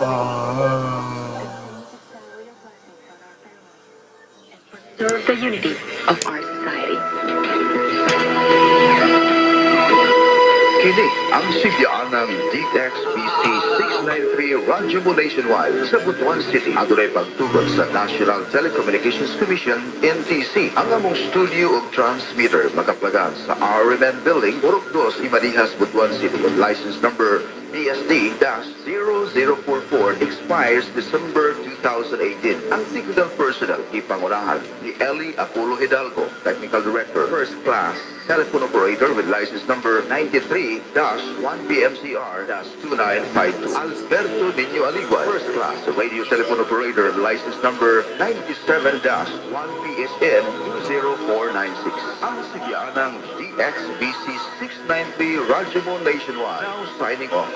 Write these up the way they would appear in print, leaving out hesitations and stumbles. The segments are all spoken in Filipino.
Ah. Preserve the unity of our society. Kini ang sigyaan ng DXBC 693 Radyo mo nationwide sa Butuan City. Adunay pagtugot sa National Telecommunications Commission, NTC. Ang among studio ug transmitter makaplagan sa RMN Building, Purok 2, Imanihas, Butuan City. License number BSD-0044 expires December 2018. Ang technical personnel ipangunahan ni Ellie Apollo Hidalgo, Technical Director, First Class Telephone Operator with license number 93-1PMCR-2952. Alberto Niño Aligwan, First Class Radio Telephone Operator, license number 97-1PSN-20496. Ang sigyaan ng DXBC 693 Radyo mo nationwide. Now signing off.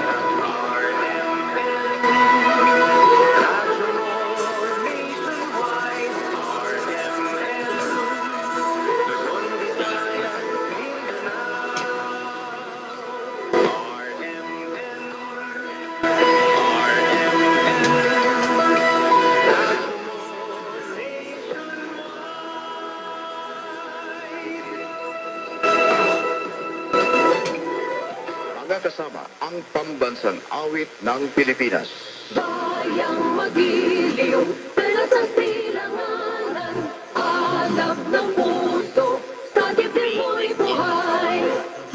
Kasama ang pambansang awit ng Pilipinas. Bayang magiliw, pero sa silanganan, alab ng puso, sa dibdib mo'y buhay.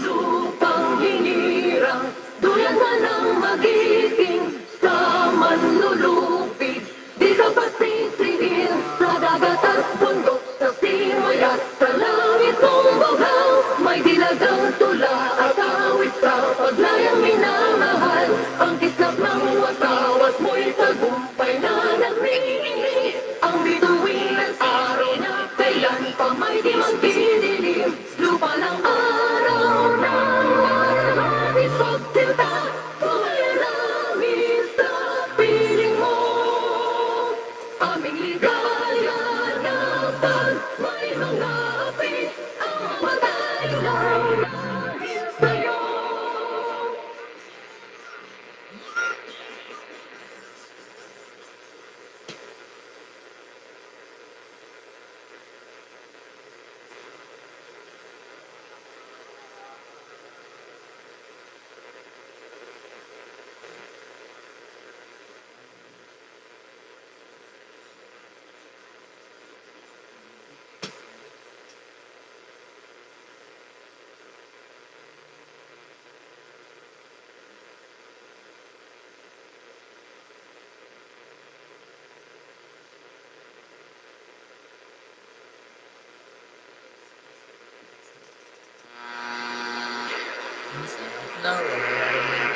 Lupang hinirang, duyan na ng magiging, sa manlulupig, di ka pasisingil, sa dagat at bundok, sa simaya, sa langit mong bugaw, may dilagang tula at awit sa paglayang minamahal. Ang kislap ng wasawas mo'y tagumpay na nagringinig. Ang bituin ng araw na kailan pa may di magdidilim. Lupa ng araw ng maraming pagsilta, bumalangin sa piling mo. Aming ligaya na pag may mga api, ang mamatay lang dahil sa'yo. No, wala rin